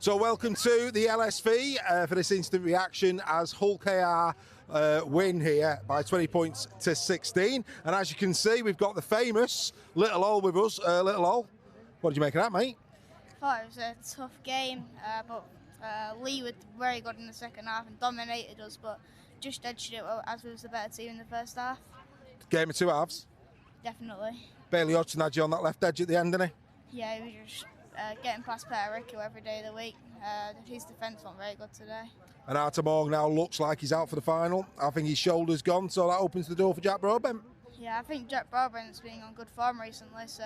So welcome to the LSV for this instant reaction as Hull KR win here by 20 points to 16. And as you can see, we've got the famous Little Ol with us. Little Ol, what did you make of that, mate? I thought it was a tough game, but Leigh was very good in the second half and dominated us, but just edged it as we was the better team in the first half. Game of two halves. Definitely. Bailey Hodgson had you on that left edge at the end, didn't he? Yeah, he was just getting past Peter Rico every day of the week. His defence wasn't very good today. And Artemog now looks like he's out for the final. I think his shoulder's gone, so that opens the door for Jack Broadbent. Yeah, I think Jack Broadbent's been on good form recently, so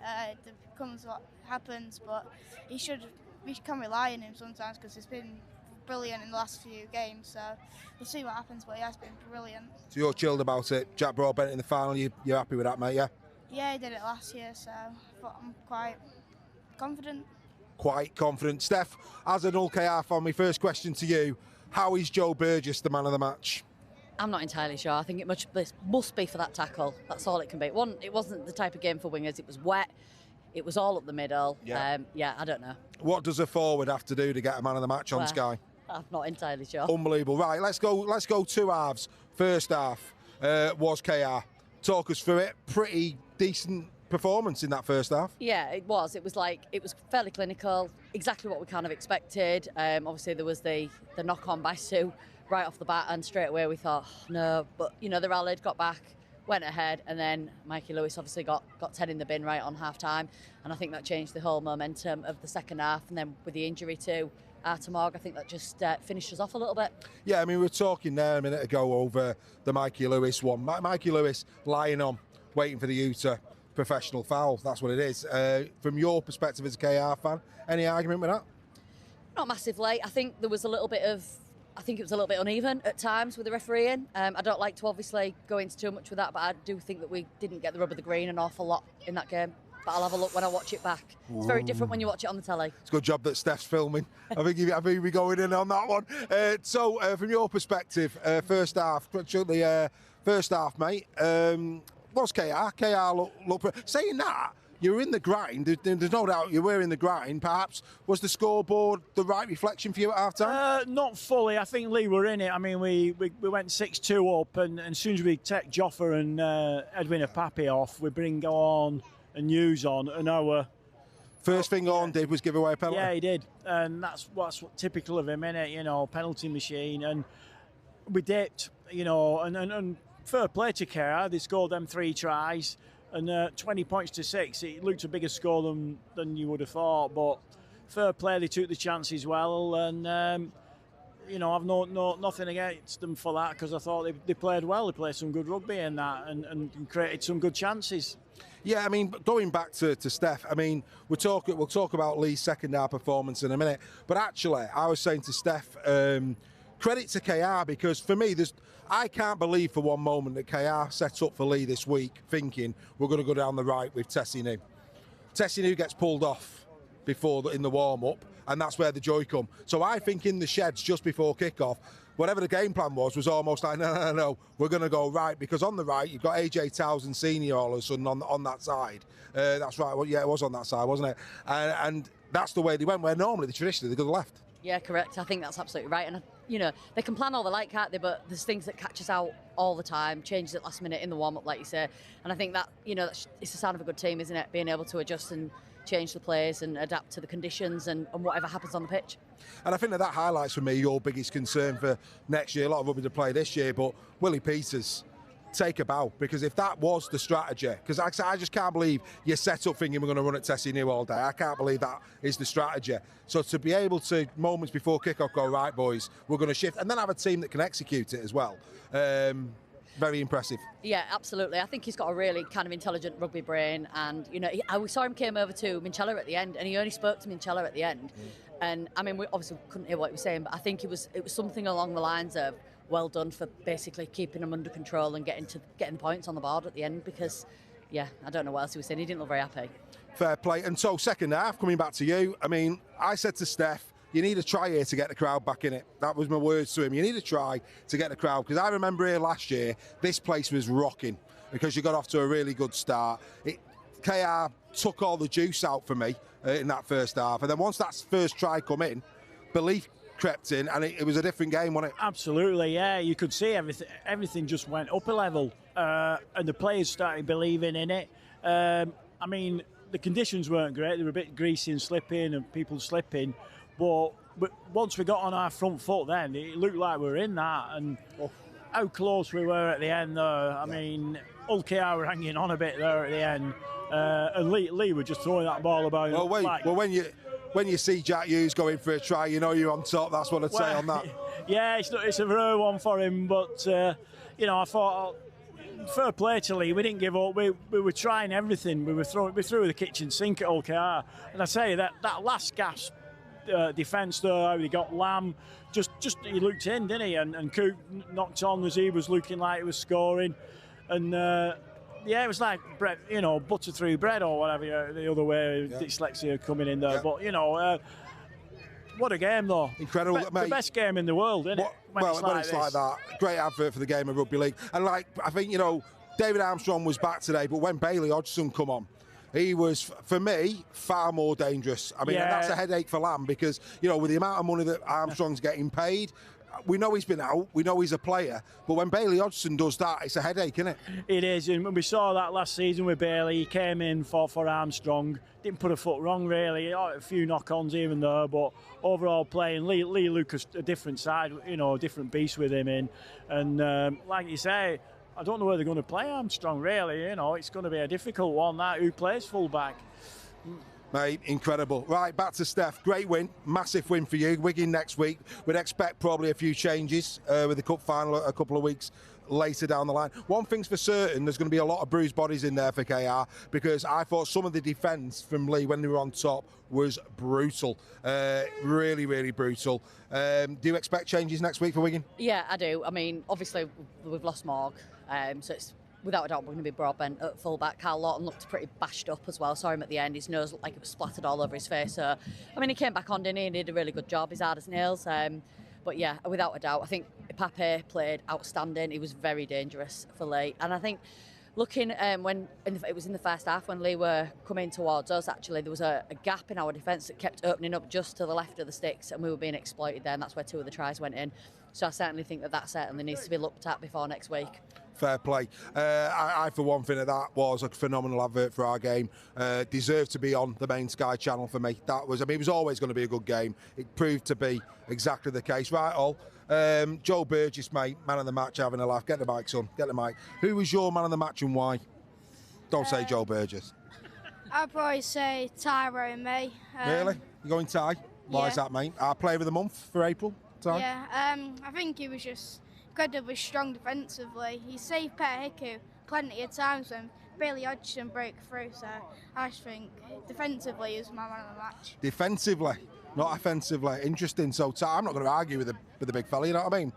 it becomes what happens, but we can rely on him sometimes because he's been brilliant in the last few games, so we'll see what happens, but he has been brilliant. So you're chilled about it. Jack Broadbent in the final, you're happy with that, mate, yeah? Yeah, he did it last year, so I'm quite confident. Quite confident. Steph, as an Hull KR fan, my first question to you, how is Joe Burgess the man of the match? I'm not entirely sure. I think it must be for that tackle. That's all it can be. One, it wasn't the type of game for wingers. It was wet. It was all up the middle. Yeah, I don't know. What does a forward have to do to get a man of the match on Sky? I'm not entirely sure. Unbelievable. Right, let's go two halves. First half was KR. Talk us through it. Pretty decent performance in that first half. Yeah, it was. It was fairly clinical. Exactly what we kind of expected. Obviously, there was the knock-on by Sue right off the bat, and straight away we thought, oh, no. But, they rallied, got back, went ahead, and then Mikey Lewis obviously got 10 in the bin right on half-time, and I think that changed the whole momentum of the second half. And then with the injury to Artemog, I think that just finished us off a little bit. Yeah, I mean, we were talking there a minute ago over the Mikey Lewis one. Mikey Lewis lying on, waiting for the Utah professional foul. That's what it is. From your perspective as a KR fan, any argument with that? Not massively. I think it was a little bit uneven at times with the refereeing. I don't like to obviously go into too much with that, but I do think that we didn't get the rub of the green an awful lot in that game. But I'll have a look when I watch it back. It's very different when you watch it on the telly. It's a good job that Steph's filming. I think we're going in on that one. So from your perspective, first half, mate, was KR. KR look. Saying that, you were in the grind. There's no doubt you were in the grind. Perhaps was the scoreboard the right reflection for you at half time? Not fully. I think Leigh were in it. I mean, we went 6-2 up, and as soon as we take Joffa and Edwin Apapi off, we bring on and Hughes on, and our first thing on did was give away a penalty. Yeah, he did, and that's what's typical of him, innit? Penalty machine, and we dipped, and fair play to KR. They scored them 3 tries, and 20 points to 6. It looked a bigger score than you would have thought, but fair play. They took the chances well, and I've nothing against them for that, because I thought they played well. They played some good rugby in that, and created some good chances. Yeah, I mean, going back to Steph, I mean, we'll talk about Leigh's second half performance in a minute, but actually, I was saying to Steph, credit to KR, because for me, I can't believe for one moment that KR set up for Leigh this week thinking we're going to go down the right with Tessinu. Tessinu gets pulled off in the warm-up, and that's where the joy come. So I think in the sheds just before kick-off, whatever the game plan was almost like, no, we're going to go right, because on the right, you've got AJ Townsend Senior all of a sudden on that side. That's right, well, yeah, it was on that side, wasn't it? And that's the way they went, where normally, traditionally, they go to the left. Yeah, correct. I think that's absolutely right. And, they can plan all they like, can't they? But there's things that catch us out all the time, changes at last minute in the warm-up, like you say. And I think that, it's the sign of a good team, isn't it? Being able to adjust and change the plays and adapt to the conditions and whatever happens on the pitch. And I think that highlights for me your biggest concern for next year. A lot of rugby to play this year, but Willie Peters, take a bow, because if that was the strategy, because I just can't believe you set up thinking we're going to run at Tessinu all day. I can't believe that is the strategy. So to be able to, moments before kick-off, go, right, boys, we're going to shift, and then have a team that can execute it as well. Very impressive. Yeah, absolutely. I think he's got a really kind of intelligent rugby brain, and we saw him came over to Minchella at the end, and he only spoke to Minchella at the end. And I mean, we obviously couldn't hear what he was saying, but I think it was something along the lines of, well done for basically keeping them under control and getting the points on the board at the end, because I don't know what else he was saying. He didn't look very happy. Fair play. And so second half, coming back to you, I mean, I said to Steph, you need a try here to get the crowd back in it. That was my words to him. You need a try to get the crowd, because I remember here last year, this place was rocking because you got off to a really good start. KR took all the juice out for me in that first half. And then once that first try come in, belief crept in, and it was a different game, wasn't it? Absolutely, yeah. You could see everything just went up a level, and the players started believing in it. I mean, the conditions weren't great. They were a bit greasy and slipping, and people slipping. But once we got on our front foot, then it looked like we were in that. And how close we were at the end, though. I mean, Hull KR were hanging on a bit there at the end, and Leigh were just throwing that ball about. When you see Jack Hughes going for a try, you know you're on top. That's what I'd say on that. Yeah, it's a rare one for him, but I thought, fair play to Leigh. We didn't give up. We were trying everything. We threw the kitchen sink at Hull KR. And I say that last gasp defence though, how he got Lamb, just he looked in, didn't he? And Cook knocked on as he was looking like he was scoring, and. Yeah, it was like bread, butter through bread or whatever, the other way, dyslexia coming in there. Yeah. But, what a game, though. Incredible, mate. The best game in the world, isn't it? When it's like that. Great advert for the game of rugby league. And, I think, David Armstrong was back today, but when Bailey Hodgson come on, he was, for me, far more dangerous. I mean, and that's a headache for Lamb because, with the amount of money that Armstrong's getting paid, we know he's been out, we know he's a player, but when Bailey Hodgson does that, it's a headache, isn't it? It is, and we saw that last season with Bailey. He came in for Armstrong, didn't put a foot wrong really, a few knock-ons even there, but overall playing, Leigh Lucas a different side, a different beast with him in, and like you say, I don't know where they're going to play Armstrong really, it's going to be a difficult one, that, who plays full-back. Mate, incredible. Right, back to Steph. Great win, massive win for you. Wigan next week. We'd expect probably a few changes with the cup final a couple of weeks later down the line. One thing's for certain, there's going to be a lot of bruised bodies in there for KR because I thought some of the defence from Leigh when they were on top was brutal. Really, really brutal. Do you expect changes next week for Wigan? Yeah, I do. I mean, obviously, we've lost Morg, so it's without a doubt, we're going to be Broadbent at full-back. Carl Lawton looked pretty bashed up as well. Saw him at the end. His nose looked like it was splattered all over his face. So, I mean, he came back on, didn't he? And he did a really good job. He's hard as nails. But, yeah, without a doubt, I think Pape played outstanding. He was very dangerous for Leigh. And I think looking it was in the first half when Leigh were coming towards us, actually, there was a gap in our defence that kept opening up just to the left of the sticks and we were being exploited there, and that's where two of the tries went in. So I certainly think that certainly needs to be looked at before next week. Fair play. I for one think that was a phenomenal advert for our game. Deserved to be on the main Sky channel for me. It was always going to be a good game. It proved to be exactly the case. Right, all. Joe Burgess, mate, man of the match, having a laugh. Get the mic, son. Get the mic. Who was your man of the match and why? Don't say Joe Burgess. I'd probably say Tyrone May. Really? You going Ty? Why is that, mate? Our player of the month for April? Ty? Yeah, I think he was just incredibly strong defensively. He saved Peter Hiku plenty of times when Bailey Hodgson broke through, so I just think defensively he was my man of the match. Defensively, not offensively. Interesting. So I'm not going to argue with the big fella, you know what I mean?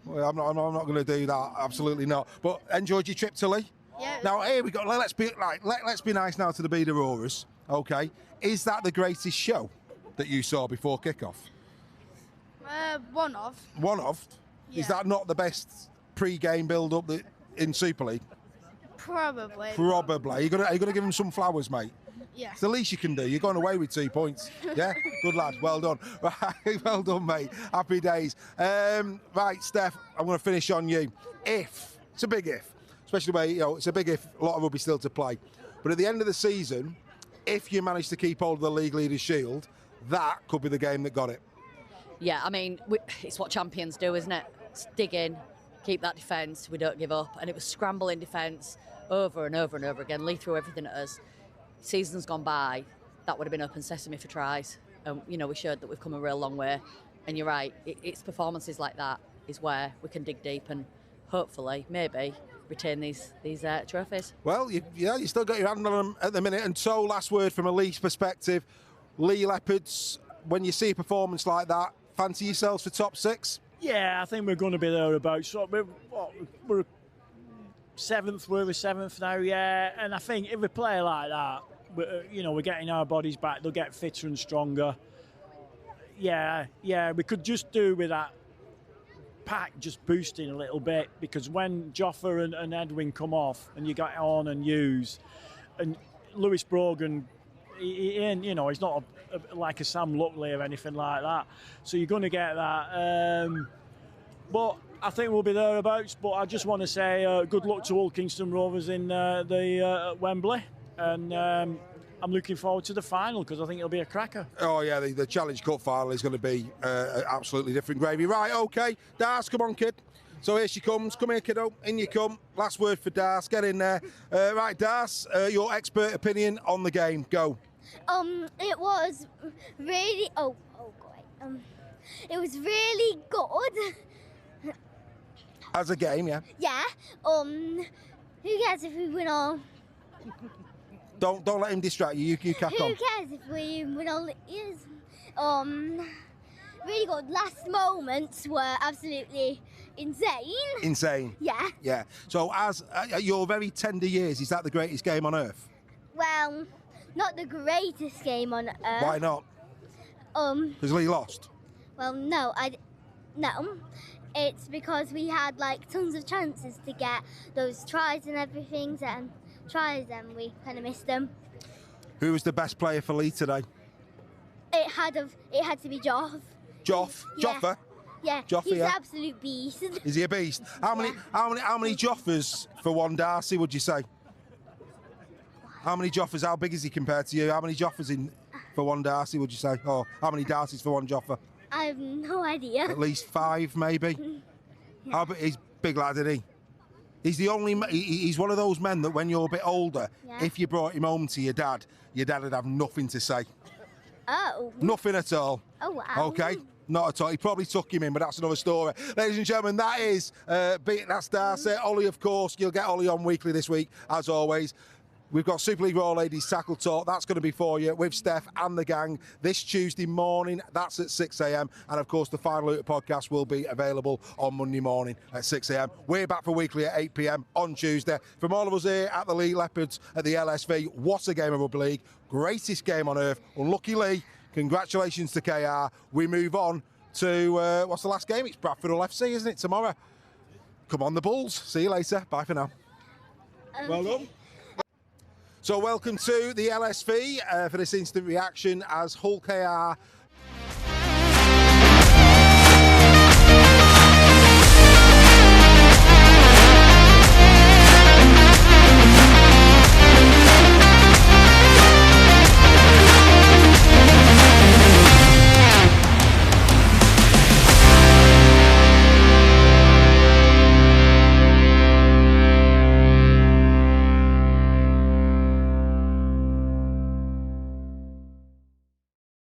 Well, I'm not going to do that. Absolutely not. But enjoyed your trip to Leigh? Yeah. Now here we go. Let's be nice now to the Beda Roarers. Okay. Is that the greatest show that you saw before kickoff? One of. One of? Yeah. Is that not the best pre-game build-up in Super League? Probably. Probably. Are you gonna give him some flowers, mate? Yeah. It's the least you can do. You're going away with 2 points. Yeah? Good lad. Well done. Right. Well done, mate. Happy days. Right, Steph, I'm going to finish on you. If, it's a big if, especially where, it's a big if, a lot of rugby still to play. But at the end of the season, if you manage to keep hold of the League Leaders Shield, that could be the game that got it. Yeah, I mean, it's what champions do, isn't it? It's dig in, keep that defence, we don't give up. And it was scrambling defence over and over and over again. Leigh threw everything at us. Seasons gone by, that would have been open sesame for tries. And, we showed that we've come a real long way. And you're right, it's performances like that is where we can dig deep and hopefully, maybe, retain these trophies. Well, you still got your hand on them at the minute. And so, last word from a Leigh's perspective, Leigh Leopards, when you see a performance like that, fancy yourselves for top 6? Yeah, I think we're going to be thereabouts. So we're seventh. We're seventh now, yeah. And I think if we play like that, we're getting our bodies back. They'll get fitter and stronger. Yeah. We could just do with that pack just boosting a little bit, because when Joffa and Edwin come off and you got on and use, and Lewis Brogan, he ain't, you know, he's not like a Sam Luckley or anything like that. So you're going to get that. But I think we'll be thereabouts. But I just want to say good luck to Hull Kingston Rovers in the Wembley, and I'm looking forward to the final because I think it'll be a cracker. Oh yeah, the Challenge Cup final is going to be absolutely different gravy. Right, okay, Dars, come on, kid. So here she comes. Come here, kiddo. In you come. Last word for Dars. Get in there. Right, Dars, your expert opinion on the game. Go. It was really. Oh, great. It was really good. As a game, yeah. Yeah. Who cares if we win all? Don't let him distract you. You crack on. Who cares if we win all? Is really good. Last moments were absolutely insane. Insane. Yeah. Yeah. So, as at your very tender years, is that the greatest game on earth? Well, not the greatest game on earth. Why not? Because Leigh lost. Well, no. It's because we had like tons of chances to get those tries and everything, and we kind of missed them. Who was the best player for Leigh today? It had to be Joff. Joff. Yeah. Joffa. Yeah, Joffa, he's yeah. an absolute beast. Is he a beast? How many Joffers for one Darcy would you say? How many Joffers? How big is he compared to you? How many Joffers for one Darcy would you say? Or how many Darcys for one Joffa? I have no idea. At least 5, maybe. Yeah. How big? He's a big lad, isn't he? He's the only. He's one of those men that when you're a bit older, Yeah. if you brought him home to your dad would have nothing to say. Oh. Nothing at all. Oh wow. Okay. Not at all. He probably took him in, but that's another story. Ladies and gentlemen, that's Darcy. Ollie, of course. You'll get Ollie on weekly this week, as always. We've got Super League Raw Ladies Tackle Talk. That's going to be for you with Steph and the gang this Tuesday morning. That's at 6 a.m. And, of course, the Final Looter podcast will be available on Monday morning at 6 a.m. We're back for weekly at 8 p.m. on Tuesday. From all of us here at the Leigh Leopards at the LSV, what a game of rugby league. Greatest game on earth. Unlucky Leigh. Congratulations to KR. We move on to, what's the last game? It's Bradford Hull FC, isn't it, tomorrow? Come on, the Bulls. See you later. Bye for now. Okay. Well done. So welcome to the LSV for this instant reaction as Hull KR